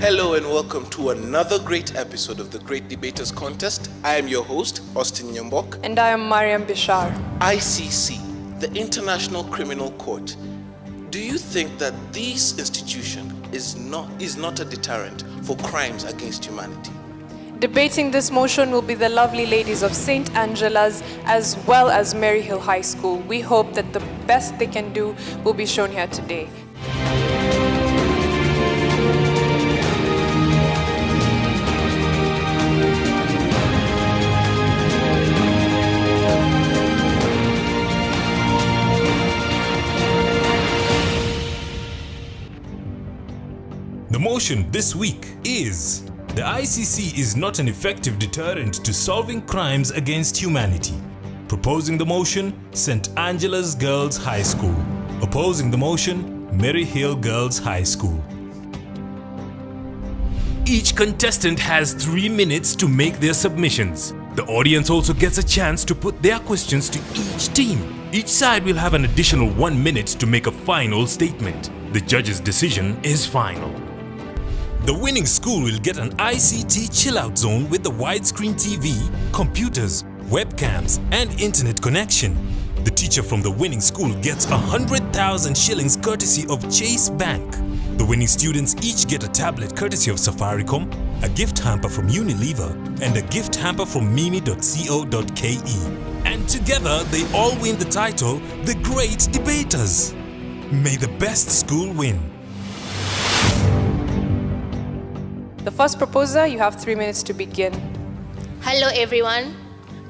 Hello and welcome to another great episode of the Great Debaters Contest. I am your host, Austin Nyambok. And I am Mariam Bishar. ICC, the International Criminal Court. Do you think that this institution is not a deterrent for crimes against humanity? Debating this motion will be the lovely ladies of St. Angela's as well as Maryhill High School. We hope that the best they can do will be shown here today. The motion this week is: the ICC is not an effective deterrent to solving crimes against humanity. Proposing the motion, St. Angela's Girls High School. Opposing the motion, Maryhill Girls High School. Each contestant has 3 minutes to make their submissions. The audience also gets a chance to put their questions to each team. Each side will have an additional 1 minute to make a final statement. The judge's decision is final. The winning school will get an ICT chill-out zone with a widescreen TV, computers, webcams, and internet connection. The teacher from the winning school gets 100,000 shillings courtesy of Chase Bank. The winning students each get a tablet courtesy of Safaricom, a gift hamper from Unilever, and a gift hamper from mimi.co.ke. And together they all win the title, The Great Debaters. May the best school win. The first proposer, you have 3 minutes to begin. Hello everyone,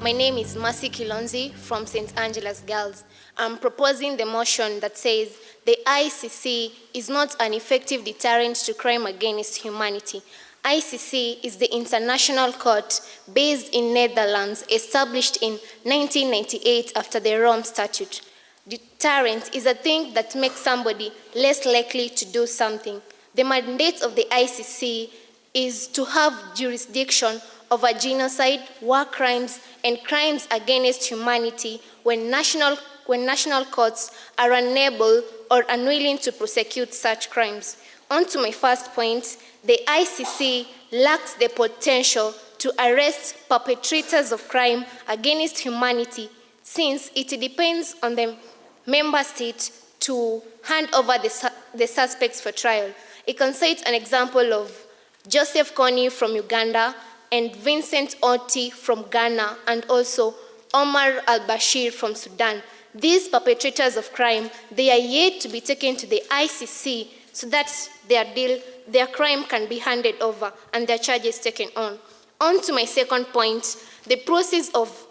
my name is Mercy Kilonzi from St. Angela's Girls. I'm proposing the motion that says the ICC is not an effective deterrent to crime against humanity. ICC is the international court based in Netherlands, established in 1998 after the Rome Statute. Deterrent is a thing that makes somebody less likely to do something. The mandate of the ICC is to have jurisdiction over genocide, war crimes, and crimes against humanity when national courts are unable or unwilling to prosecute such crimes. On to my first point, the ICC lacks the potential to arrest perpetrators of crime against humanity, since it depends on the member state to hand over the suspects for trial. I can cite an example of Joseph Kony from Uganda and Vincent Oti from Ghana, and also Omar al-Bashir from Sudan. These perpetrators of crime, they are yet to be taken to the ICC so that their crime can be handed over and their charges taken on. On to my second point, the process of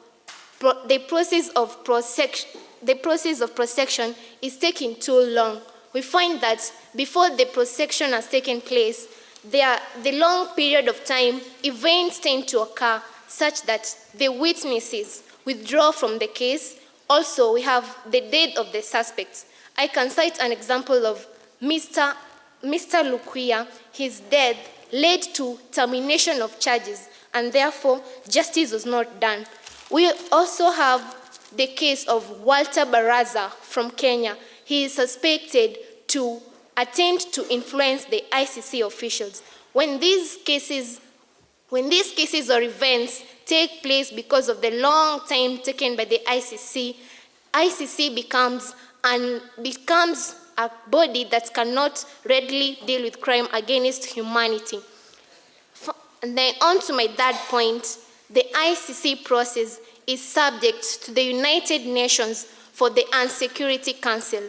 prosecution is taking too long. We find that before the prosecution has taken place, the long period of time, events tend to occur such that the witnesses withdraw from the case. Also, we have the death of the suspects. I can cite an example of Mr. Lukuya. His death led to termination of charges, and therefore justice was not done. We also have the case of Walter Baraza from Kenya. He is suspected to attempt to influence the ICC officials. When these cases or events take place because of the long time taken by the ICC becomes a body that cannot readily deal with crime against humanity. And then on to my third point, the ICC process is subject to the United Nations for the Security Council.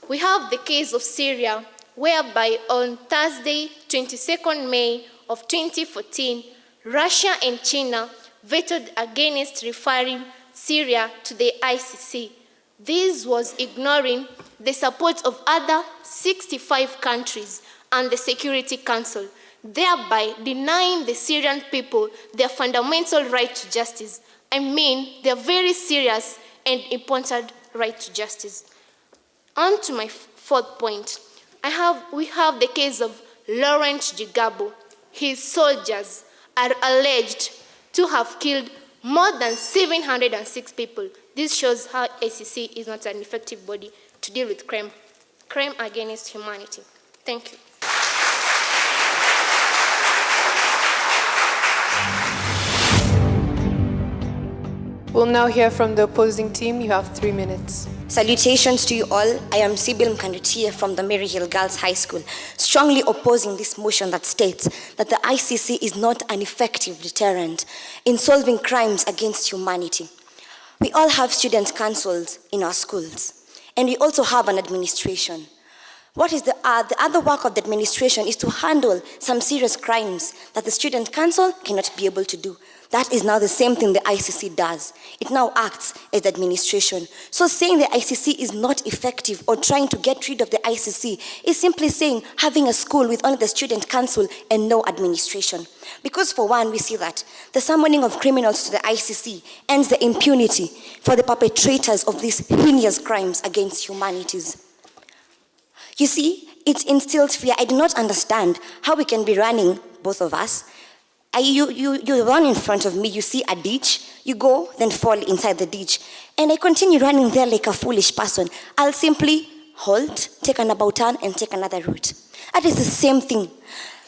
We have the case of Syria, whereby on Thursday, 22nd May of 2014, Russia and China vetoed against referring Syria to the ICC. This was ignoring the support of other 65 countries and the Security Council, thereby denying the Syrian people their fundamental right to justice. I mean, their very serious and important right to justice. On to my fourth point. We have the case of Laurent Gbagbo. His soldiers are alleged to have killed more than 706 people. This shows how ICC is not an effective body to deal with crime against humanity. Thank you. We'll now hear from the opposing team. You have 3 minutes. Salutations to you all. I am Sibyl Mkandutia from the Maryhill Girls High School, strongly opposing this motion that states that the ICC is not an effective deterrent in solving crimes against humanity. We all have student councils in our schools, and we also have an administration. What is the other work of the administration is to handle some serious crimes that the student council cannot be able to do. That is now the same thing the ICC does. It now acts as the administration. So saying the ICC is not effective or trying to get rid of the ICC is simply saying having a school with only the student council and no administration. Because for one, we see that the summoning of criminals to the ICC ends the impunity for the perpetrators of these heinous crimes against humanities. You see, it instills fear. I do not understand how we can be running, both of us. You run in front of me, you see a ditch, you go, then fall inside the ditch. And I continue running there like a foolish person. I'll simply halt, take an about turn, and take another route. That is the same thing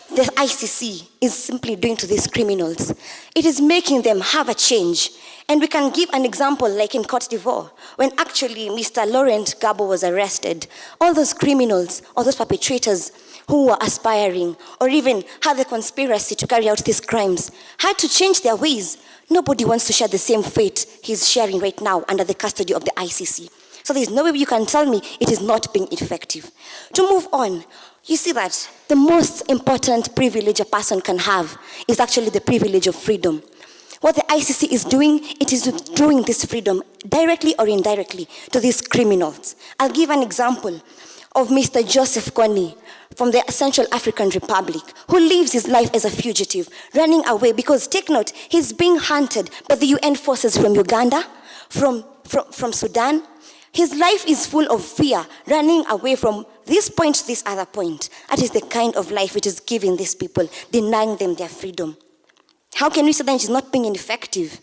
the ICC is simply doing to these criminals. It is making them have a change. And we can give an example like in Cote d'Ivoire, when actually Mr. Laurent Gbagbo was arrested. All those criminals, all those perpetrators who were aspiring or even had the conspiracy to carry out these crimes had to change their ways. Nobody wants to share the same fate he's sharing right now under the custody of the ICC. So there's no way you can tell me it is not being effective. To move on, you see that the most important privilege a person can have is actually the privilege of freedom. What the ICC is doing, it is withdrawing this freedom directly or indirectly to these criminals. I'll give an example of Mr. Joseph Kony from the Central African Republic, who lives his life as a fugitive, running away because, take note, he's being hunted by the UN forces from Uganda, from Sudan. His life is full of fear, running away from this point to this other point. That is the kind of life it is giving these people, denying them their freedom. How can we say that it's not being ineffective?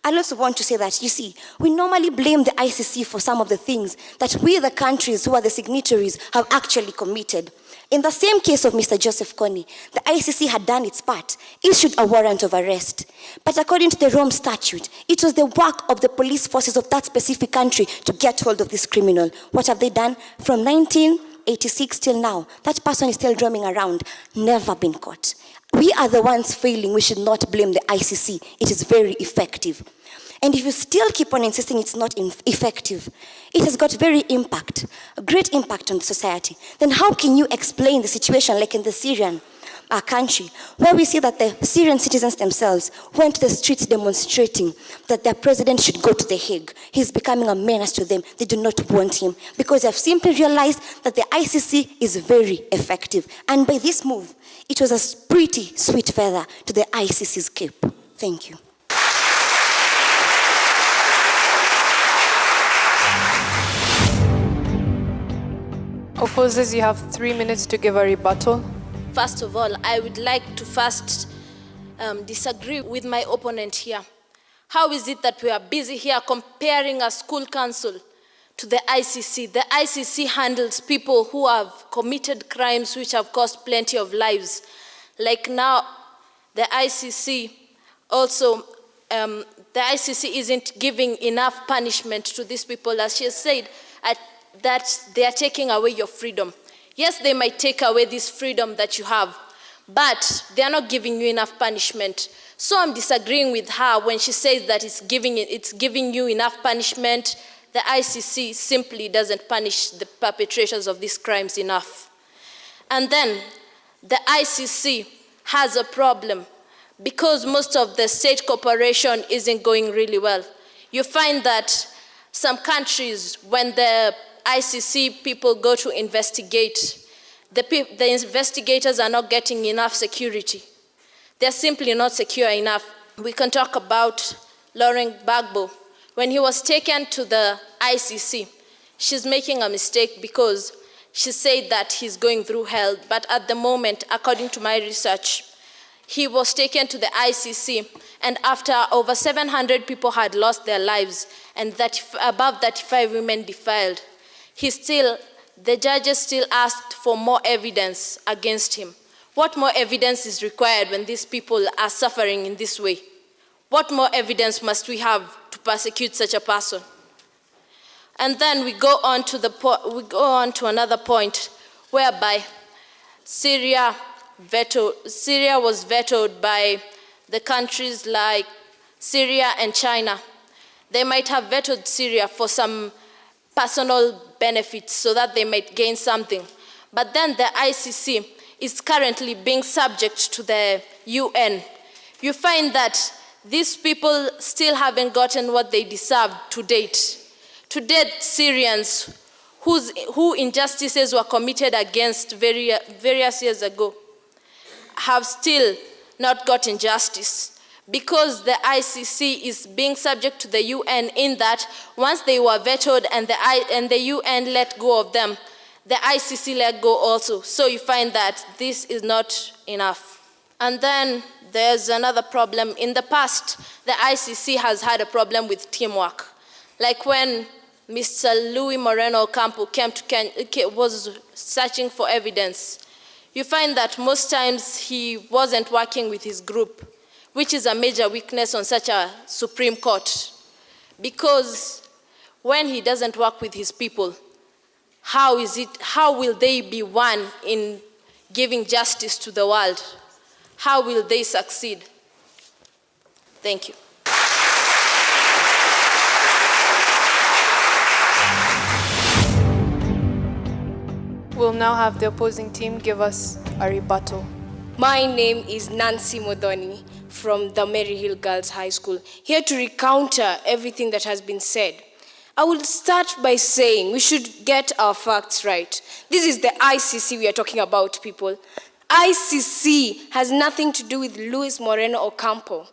I also want to say that, you see, we normally blame the ICC for some of the things that we, the countries who are the signatories, have actually committed. In the same case of Mr. Joseph Kony, the ICC had done its part, issued a warrant of arrest. But according to the Rome Statute, it was the work of the police forces of that specific country to get hold of this criminal. What have they done? From 1986 till now, that person is still roaming around, never been caught. We are the ones failing. We should not blame the ICC. It is very effective. And if you still keep on insisting it's not effective, it has got a great impact on the society. Then how can you explain the situation like in the Syrian country, where we see that the Syrian citizens themselves went to the streets demonstrating that their president should go to The Hague. He's becoming a menace to them. They do not want him because they have simply realized that the ICC is very effective. And by this move, it was a pretty sweet feather to the ICC's cape. Thank you. Opposers, you have 3 minutes to give a rebuttal. First of all, I would like to first disagree with my opponent here. How is it that we are busy here comparing a school council to the ICC? The ICC handles people who have committed crimes which have cost plenty of lives. Like now, the ICC also, the ICC isn't giving enough punishment to these people, as she has said, that they are taking away your freedom. Yes, they might take away this freedom that you have, but they are not giving you enough punishment. So I'm disagreeing with her when she says that it's giving you enough punishment. The ICC simply doesn't punish the perpetrators of these crimes enough. And then the ICC has a problem because most of the state cooperation isn't going really well. You find that some countries, when the ICC people go to investigate, the investigators are not getting enough security. They're simply not secure enough. We can talk about Laurent Gbagbo. When he was taken to the ICC, she's making a mistake because she said that he's going through hell, but at the moment, according to my research, he was taken to the ICC, and after over 700 people had lost their lives, and above 35 women defiled, the judges still asked for more evidence against him. What more evidence is required when these people are suffering in this way? What more evidence must we have to persecute such a person? And then we go on to another point whereby Syria was vetoed by the countries like Syria and China. They might have vetoed Syria for some personal benefits so that they might gain something. But then the ICC is currently being subject to the UN. You find that these people still haven't gotten what they deserve to date. To date, Syrians who injustices were committed against various years ago have still not gotten justice, because the ICC is being subject to the UN in that once they were vetoed and the UN let go of them, the ICC let go also. So you find that this is not enough. And then there's another problem. In the past, the ICC has had a problem with teamwork. Like when Mr. Luis Moreno Ocampo came to Kenya, was searching for evidence. You find that most times he wasn't working with his group, which is a major weakness on such a Supreme Court. Because when he doesn't work with his people, how will they be one in giving justice to the world? How will they succeed? Thank you. We'll now have the opposing team give us a rebuttal. My name is Nancy Modoni from the Maryhill Girls High School, here to recounter everything that has been said. I will start by saying we should get our facts right. This is the ICC we are talking about, people. ICC has nothing to do with Luis Moreno Ocampo.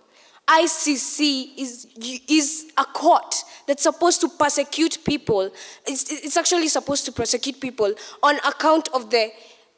ICC is a court that's supposed to persecute people. It's actually supposed to prosecute people on account of the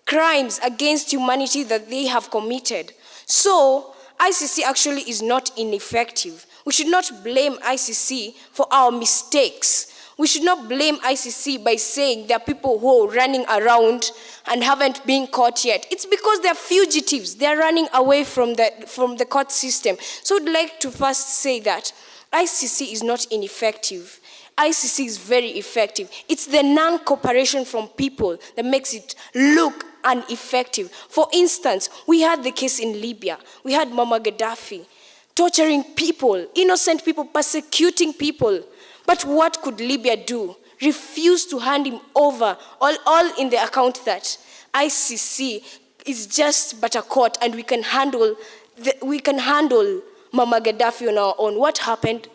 crimes against humanity that they have committed. So, ICC actually is not ineffective. We should not blame ICC for our mistakes. We should not blame ICC by saying there are people who are running around and haven't been caught yet. It's because they're fugitives. They're running away from the court system. So I'd like to first say that ICC is not ineffective. ICC is very effective. It's the non-cooperation from people that makes it look ineffective. For instance, we had the case in Libya. We had Muammar Gaddafi torturing people, innocent people, persecuting people. But what could Libya do? Refuse to hand him over, all in the account that ICC is just but a court and we can handle Muammar Gaddafi on our own. What happened?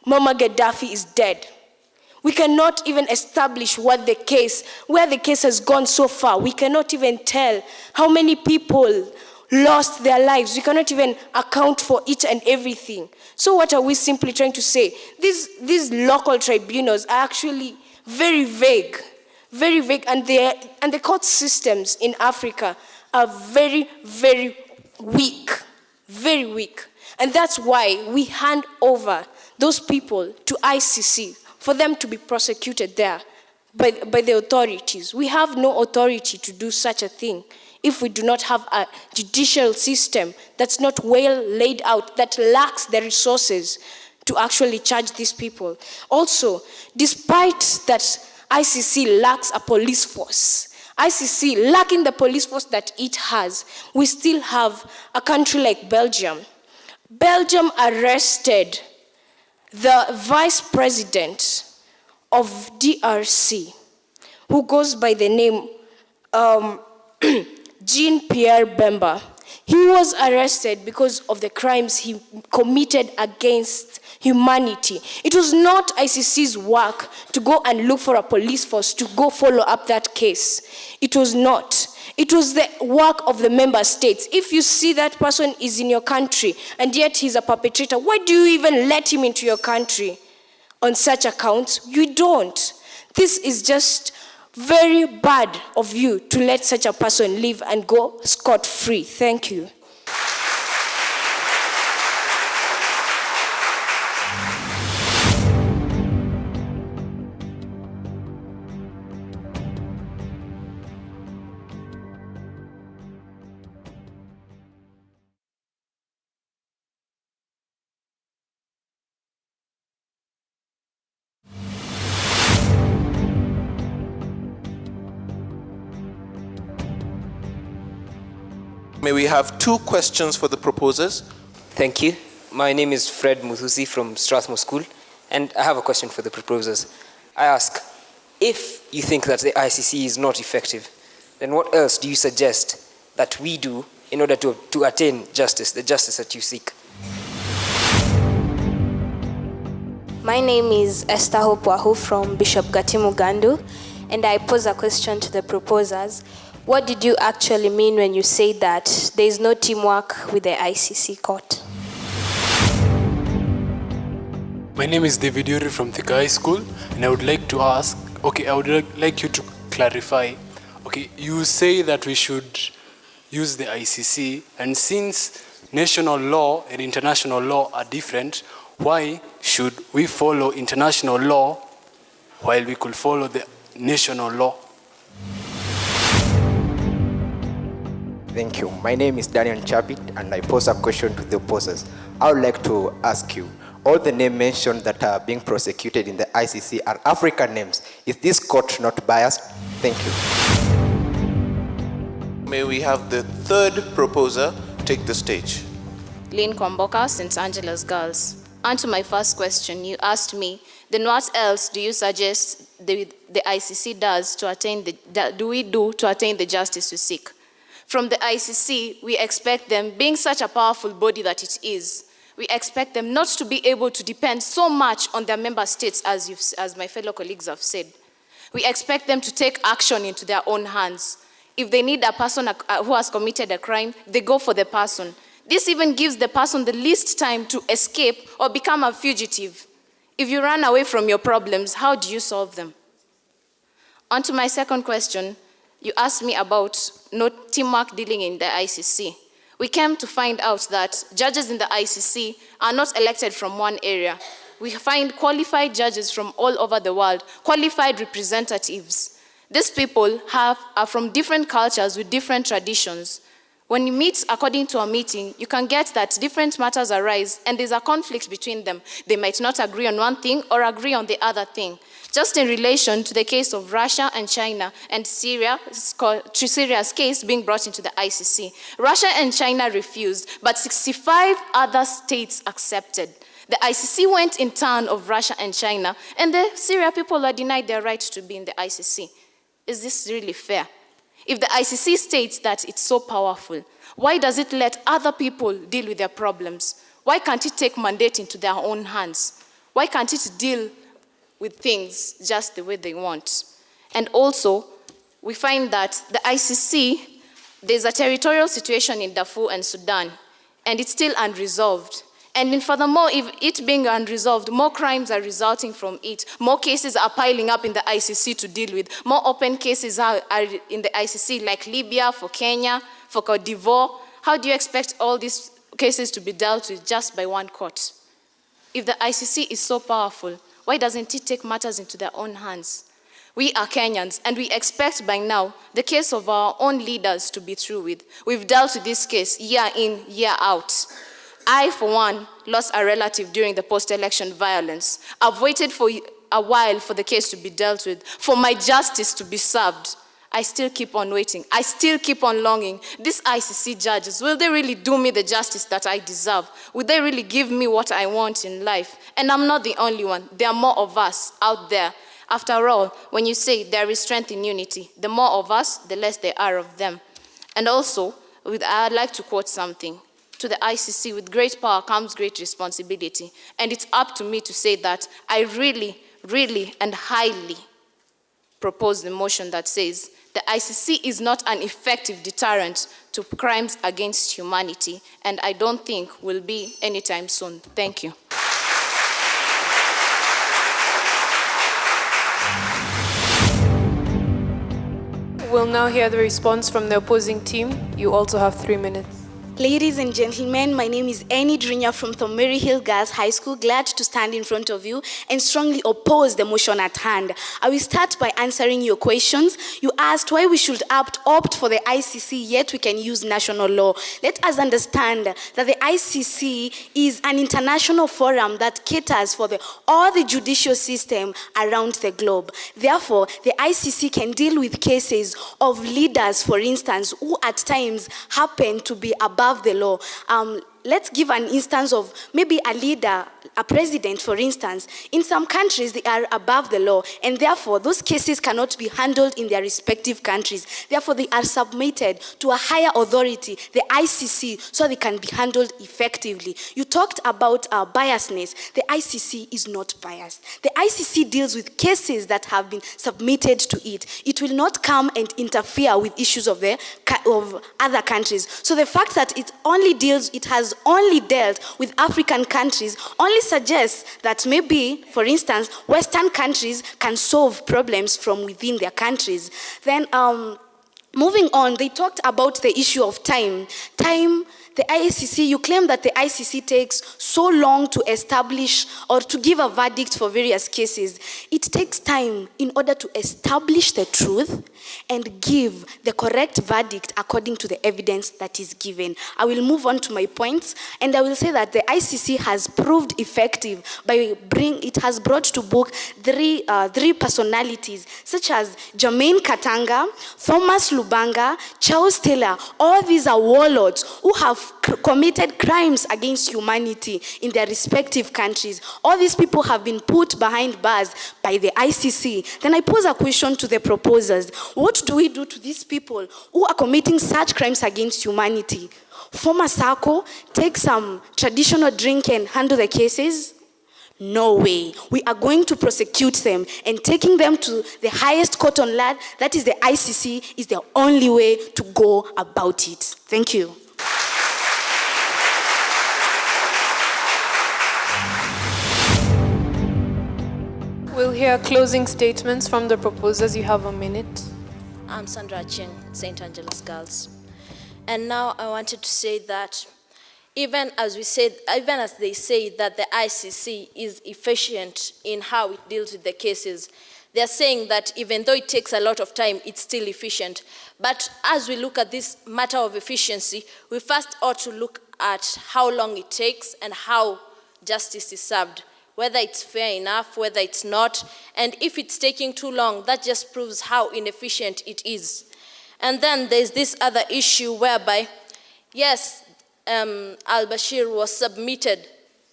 Muammar Gaddafi is dead. We cannot even establish where the case has gone so far. We cannot even tell how many people lost their lives. We cannot even account for each and everything. So what are we simply trying to say? These local tribunals are actually very vague, and the court systems in Africa are very, very weak, and that's why we hand over those people to ICC for them to be prosecuted there by the authorities. We have no authority to do such a thing if we do not have a judicial system that's not well laid out, that lacks the resources to actually charge these people. Also, despite that ICC lacks a police force, ICC lacking the police force that it has, we still have a country like Belgium. Belgium arrested the vice president of DRC, who goes by the name Jean-Pierre Bemba. He was arrested because of the crimes he committed against humanity. It was not ICC's work to go and look for a police force to go follow up that case. It was not. It was the work of the member states. If you see that person is in your country and yet he's a perpetrator, why do you even let him into your country on such accounts? You don't. This is just very bad of you to let such a person live and go scot-free. Thank you. May we have 2 questions for the proposers? Thank you. My name is Fred Muthusi from Strathmore School, and I have a question for the proposers. I ask, if you think that the ICC is not effective, then what else do you suggest that we do in order to attain justice, the justice that you seek? My name is Esther Hopwahu from Bishop Gatimu Gandu, and I pose a question to the proposers. What did you actually mean when you say that there is no teamwork with the ICC court? My name is David Yuri from Thika High School, and I would like to ask, I would like you to clarify. You say that we should use the ICC, and since national law and international law are different, why should we follow international law while we could follow the national law? Thank you. My name is Daniel Chapit, and I pose a question to the opposers. I would like to ask you, all the names mentioned that are being prosecuted in the ICC are African names. Is this court not biased? Thank you. May we have the 3rd proposer take the stage? Lynn Kwamboka, St. Angela's Girls. On to my first question, you asked me, then what else do you suggest the ICC does to attain to attain the justice we seek? From the ICC, we expect them, being such a powerful body that it is, we expect them not to be able to depend so much on their member states, as my fellow colleagues have said. We expect them to take action into their own hands. If they need a person who has committed a crime, they go for the person. This even gives the person the least time to escape or become a fugitive. If you run away from your problems, how do you solve them? On to my second question, you asked me about no teamwork dealing in the ICC. We came to find out that judges in the ICC are not elected from one area. We find qualified judges from all over the world, qualified representatives. These people are from different cultures with different traditions. When you meet according to a meeting, you can get that different matters arise and there's a conflict between them. They might not agree on one thing or agree on the other thing. Just in relation to the case of Russia and China and Syria's case being brought into the ICC. Russia and China refused, but 65 other states accepted. The ICC went in turn of Russia and China, and the Syria people are denied their right to be in the ICC. Is this really fair? If the ICC states that it's so powerful, why does it let other people deal with their problems? Why can't it take mandate into their own hands? Why can't it deal with things just the way they want? And also, we find that the ICC, there's a territorial situation in Darfur and Sudan, and it's still unresolved. And furthermore, if it being unresolved, more crimes are resulting from it. More cases are piling up in the ICC to deal with. More open cases are in the ICC, like Libya, for Kenya, for Cote d'Ivoire. How do you expect all these cases to be dealt with just by one court? If the ICC is so powerful, why doesn't it take matters into their own hands? We are Kenyans, and we expect by now the case of our own leaders to be through with. We've dealt with this case year in, year out. I, for one, lost a relative during the post-election violence. I've waited for a while for the case to be dealt with, for my justice to be served. I still keep on waiting. I still keep on longing. These ICC judges, will they really do me the justice that I deserve? Will they really give me what I want in life? And I'm not the only one. There are more of us out there. After all, when you say there is strength in unity, the more of us, the less there are of them. And also, I'd like to quote something. To the ICC, with great power comes great responsibility. And it's up to me to say that I really, really, and highly propose the motion that says the ICC is not an effective deterrent to crimes against humanity, and I don't think will be anytime soon. Thank you. We'll now hear the response from the opposing team. You also have 3 minutes. Ladies and gentlemen, my name is Annie Drinya from the Maryhill Girls High School. Glad to stand in front of you and strongly oppose the motion at hand. I will start by answering your questions. You asked why we should opt for the ICC, yet we can use national law. Let us understand that the ICC is an international forum that caters for all the judicial system around the globe. Therefore, the ICC can deal with cases of leaders, for instance, who at times happen to be above the law. Let's give an instance of maybe a leader, a president, for instance. In some countries, they are above the law, and therefore, those cases cannot be handled in their respective countries. Therefore, they are submitted to a higher authority, the ICC, so they can be handled effectively. You talked about biasness. The ICC is not biased. The ICC deals with cases that have been submitted to it. It will not come and interfere with issues of other countries. So the fact that it has only dealt with African countries only suggests that maybe, for instance, Western countries can solve problems from within their countries. Then, moving on, they talked about the issue of time. The ICC, you claim that the ICC takes so long to establish or to give a verdict for various cases. It takes time in order to establish the truth and give the correct verdict according to the evidence that is given. I will move on to my points, and I will say that the ICC has proved effective it has brought to book three personalities, such as Jermaine Katanga, Thomas Lubanga, Charles Taylor. All these are warlords who have committed crimes against humanity in their respective countries. All these people have been put behind bars by the ICC. Then I pose a question to the proposers. What do we do to these people who are committing such crimes against humanity? Form a circle, take some traditional drink and handle the cases? No way. We are going to prosecute them, and taking them to the highest court on land, that is the ICC, is the only way to go about it. Thank you. We'll hear closing statements from the proposers. You have a minute. I'm Sandra Cheng, St. Angela's Girls. And now I wanted to say that even as they say that the ICC is efficient in how it deals with the cases, they're saying that even though it takes a lot of time, it's still efficient. But as we look at this matter of efficiency, we first ought to look at how long it takes and how justice is served, whether it's fair enough, whether it's not. And if it's taking too long, that just proves how inefficient it is. And then there's this other issue whereby, yes, al-Bashir was submitted.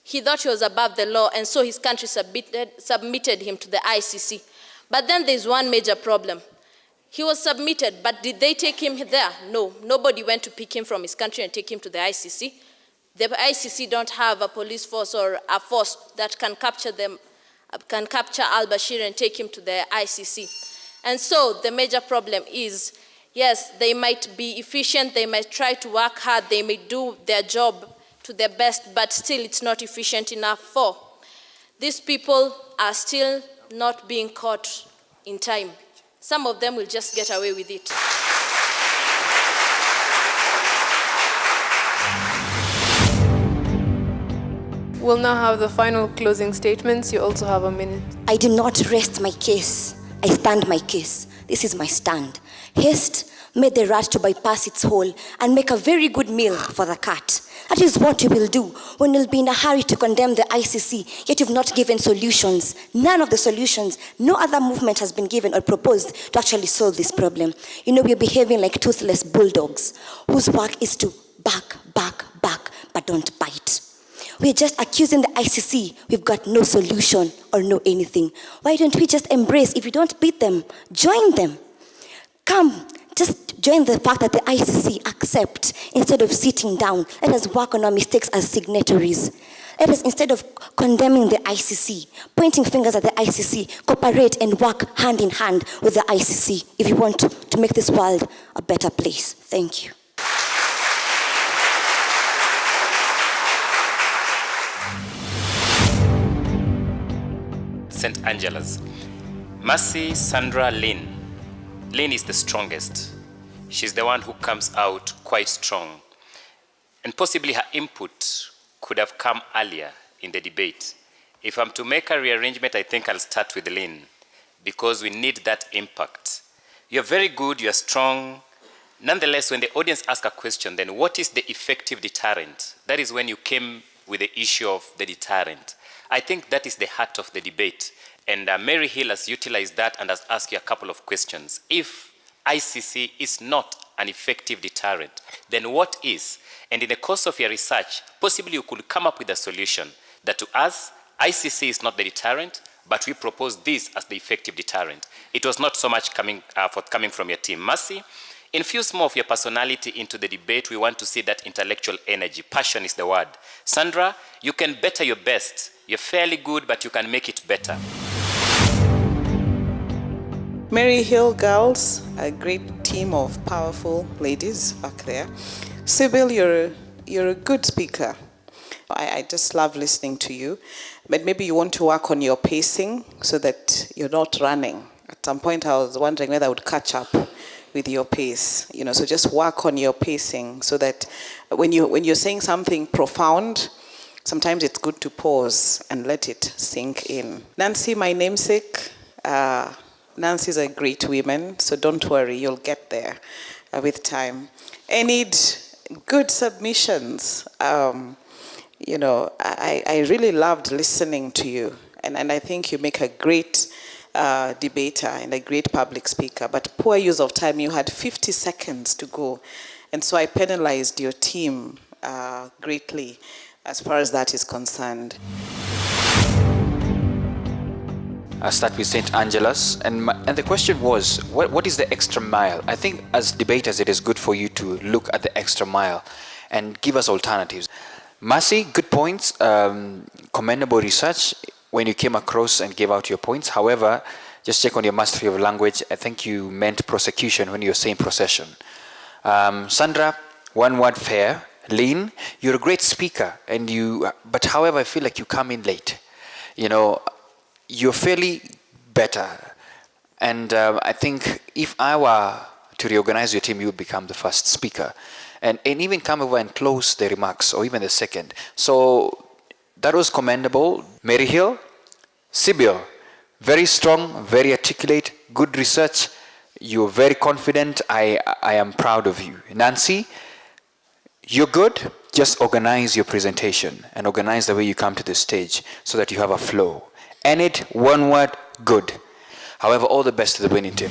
He thought he was above the law, and so his country submitted him to the ICC. But then there's one major problem. He was submitted, but did they take him there? No, nobody went to pick him from his country and take him to the ICC. The ICC don't have a police force or a force that can capture al-Bashir and take him to the ICC. And so the major problem is, yes, they might be efficient, they might try to work hard, they may do their job to their best, but still it's not efficient enough for. These people are still not being caught in time. Some of them will just get away with it. We'll now have the final closing statements. You also have a minute. I do not rest my case. I stand my case. This is my stand. Haste made the rat to bypass its hole and make a very good meal for the cat. That is what you will do when you'll be in a hurry to condemn the ICC, yet you've not given solutions. None of the solutions, no other movement has been given or proposed to actually solve this problem. You know, we're behaving like toothless bulldogs whose work is to bark, but don't bite. We're just accusing the ICC. We've got no solution or no anything. Why don't we just embrace? If you don't beat them, join them. Come, just join the fact that the ICC accept instead of sitting down. Let us work on our mistakes as signatories. Let us, instead of condemning the ICC, pointing fingers at the ICC, cooperate and work hand in hand with the ICC if you want to make this world a better place. Thank you. St. Angela's. Mercy Sandra Lynn. Lynn is the strongest. She's the one who comes out quite strong. and possibly her input could have come earlier in the debate. If I'm to make a rearrangement, I think I'll start with Lynn, because we need that impact. You're very good, you're strong. Nonetheless, when the audience asks a question, then what is the effective deterrent? That is when you came with the issue of the deterrent. I think that is the heart of the debate. And Maryhill has utilized that and has asked you a couple of questions. If ICC is not an effective deterrent, then what is? And in the course of your research, possibly you could come up with a solution that to us, ICC is not the deterrent, but we propose this as the effective deterrent. It was not so much forthcoming from your team. Mercy, infuse more of your personality into the debate. We want to see that intellectual energy. Passion is the word. Sandra, you can better your best. You're fairly good, but you can make it better. Maryhill girls, a great team of powerful ladies back there. Sybil, you're a good speaker. I just love listening to you. But maybe you want to work on your pacing so that you're not running. At some point, I was wondering whether I would catch up with your pace. So just work on your pacing so that when you're saying something profound, sometimes it's good to pause and let it sink in. Nancy, my namesake, Nancy's a great woman, so don't worry, you'll get there with time. Enid, good submissions. I really loved listening to you, and I think you make a great debater and a great public speaker, but poor use of time. You had 50 seconds to go, and so I penalized your team greatly as far as that is concerned. I'll start with St. Angela's, and the question was, what is the extra mile? I think as debaters it is good for you to look at the extra mile and give us alternatives. Mercy, good points, commendable research when you came across and gave out your points. However, just check on your mastery of language. I think you meant prosecution when you were saying procession. Sandra, one word fair. Lynn, you're a great speaker, but however, I feel like you come in late. You're fairly better. And I think if I were to reorganize your team, you would become the first speaker. And even come over and close the remarks, or even the second. So that was commendable. Maryhill, Sybil, very strong, very articulate, good research. You're very confident. I am proud of you. Nancy, you're good. Just organize your presentation and organize the way you come to the stage so that you have a flow. Enid, one word, good. However, all the best to the winning team.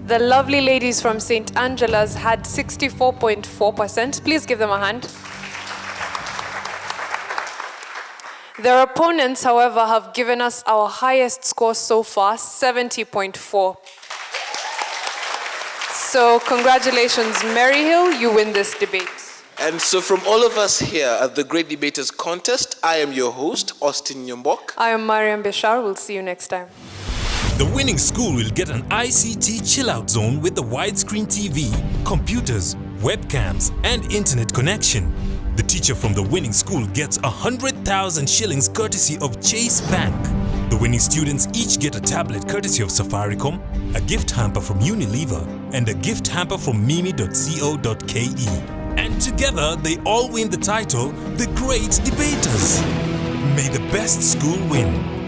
The lovely ladies from St. Angela's had 64.4%. Please give them a hand. Their opponents, however, have given us our highest score so far, 70.4. So congratulations, Maryhill, you win this debate. And so from all of us here at the Great Debaters Contest, I am your host, Austin Nyombok. I am Mariam Bishar. We'll see you next time. The winning school will get an ICT chill-out zone with the widescreen TV, computers, webcams, and internet connection. The teacher from the winning school gets 100,000 shillings courtesy of Chase Bank. The winning students each get a tablet courtesy of Safaricom, a gift hamper from Unilever, and a gift hamper from mimi.co.ke. And together, they all win the title, The Great Debaters. May the best school win.